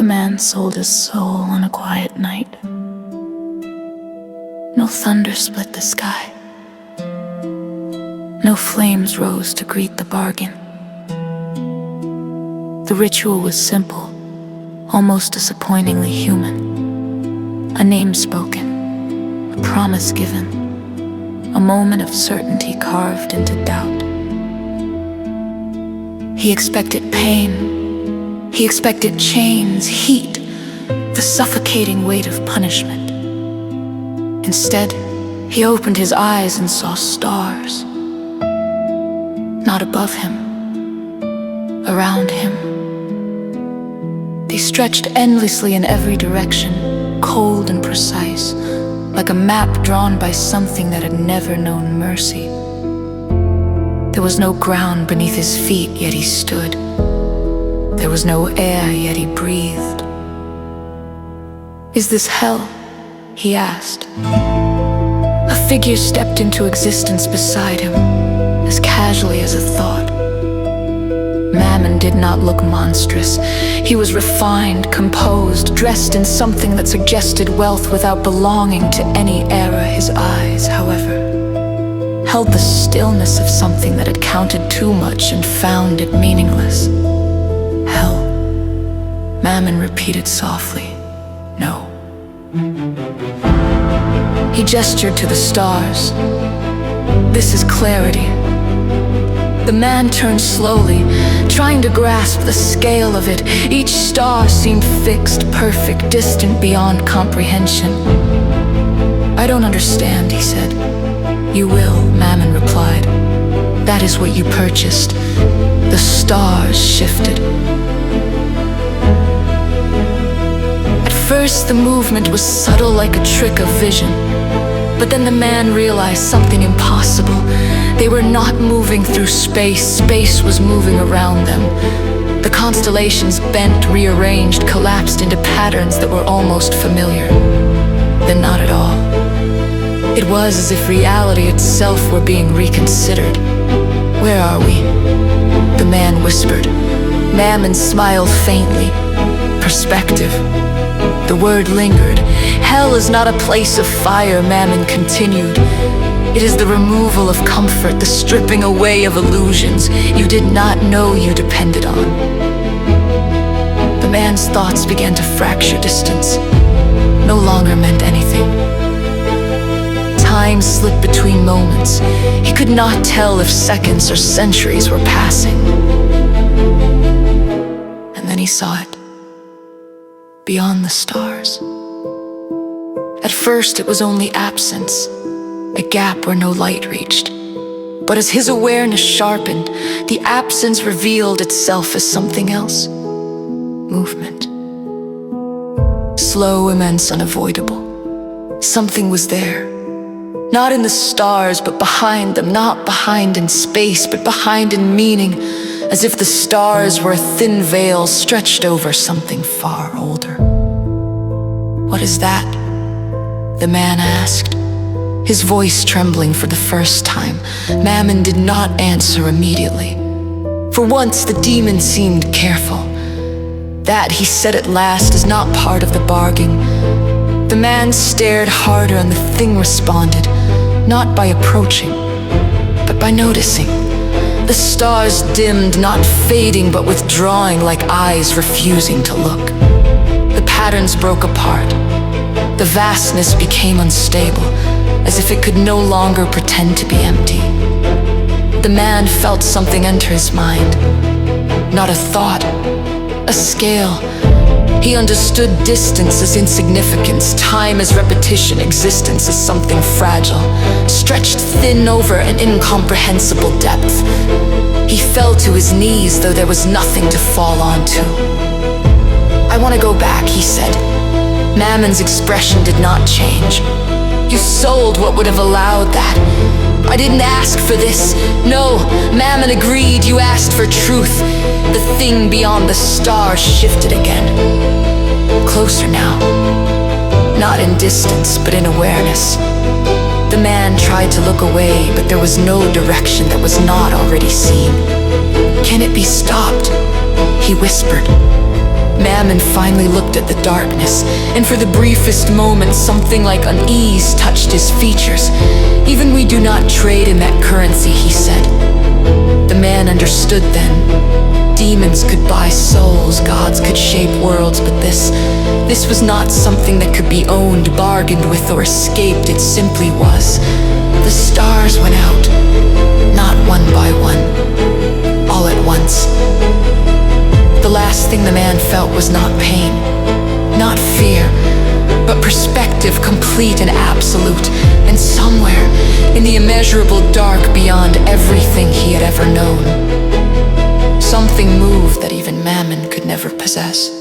man sold his soul on a quiet night. No thunder split the sky. No flames rose to greet the bargain. The ritual was simple, almost disappointingly human. A name spoken, a promise given, a moment of certainty carved into doubt. He expected pain, he expected chains, heat, the suffocating weight of punishment. Instead, he opened his eyes and saw stars. Not above him, around him. They stretched endlessly in every direction, cold and precise, like a map drawn by something that had never known mercy. There was no ground beneath his feet, yet he stood. There was no air, yet he breathed. "Is this hell?" he asked. A figure stepped into existence beside him, as casually as a thought. Mammon did not look monstrous. He was refined, composed, dressed in something that suggested wealth without belonging to any era. His eyes, however, held the stillness of something that had counted too much and found it meaningless. "Hell," Mammon repeated softly. "No." He gestured to the stars. "This is clarity." The man turned slowly, trying to grasp the scale of it. Each star seemed fixed, perfect, distant beyond comprehension. "I don't understand," he said. "You will," Mammon replied. "That is what you purchased." The stars shifted. At first, the movement was subtle, like a trick of vision. But then the man realized something impossible. They were not moving through space. Space was moving around them. The constellations bent, rearranged, collapsed into patterns that were almost familiar. Then not at all. It was as if reality itself were being reconsidered. "Where are we?" the man whispered. Mammon smiled faintly. "Perspective." The word lingered. "Hell is not a place of fire," Mammon continued. "It is the removal of comfort, the stripping away of illusions you did not know you depended on." The man's thoughts began to fracture distance. No longer meant anything. Time slipped between moments. He could not tell if seconds or centuries were passing. And then he saw it. Beyond the stars. At first, it was only absence, a gap where no light reached. But as his awareness sharpened, the absence revealed itself as something else. Movement. Slow, immense, unavoidable. Something was there. Not in the stars, but behind them. Not behind in space, but behind in meaning. As if the stars were a thin veil stretched over something far older. "What is that?" the man asked, his voice trembling for the first time. Mammon did not answer immediately. For once, the demon seemed careful. "That," he said at last, "is not part of the bargain." The man stared harder and the thing responded, not by approaching, but by noticing. The stars dimmed, not fading, but withdrawing like eyes refusing to look. The patterns broke apart. The vastness became unstable, as if it could no longer pretend to be empty. The man felt something enter his mind. Not a thought, a scale. He understood distance as insignificance, time as repetition, existence as something fragile, stretched thin over an incomprehensible depth. He fell to his knees, though there was nothing to fall onto. "I want to go back," he said. Mammon's expression did not change. "You sold what would have allowed that. I didn't ask for this." "No," Mammon agreed, "you asked for truth." The thing beyond the stars shifted again. Closer now. Not in distance, but in awareness. The man tried to look away, but there was no direction that was not already seen. "Can it be stopped?" he whispered. Mammon finally looked at the darkness, and for the briefest moment something like unease touched his features. "Even we do not trade in that currency," he said. The man understood then. Demons could buy souls, gods could shape worlds, but this was not something that could be owned, bargained with, or escaped. It simply was. The stars went out, not one by one, all at once. The last thing the man felt was not pain, not fear, but perspective, complete and absolute. And somewhere, in the immeasurable dark beyond everything he had ever known, something moved that even Mammon could never possess.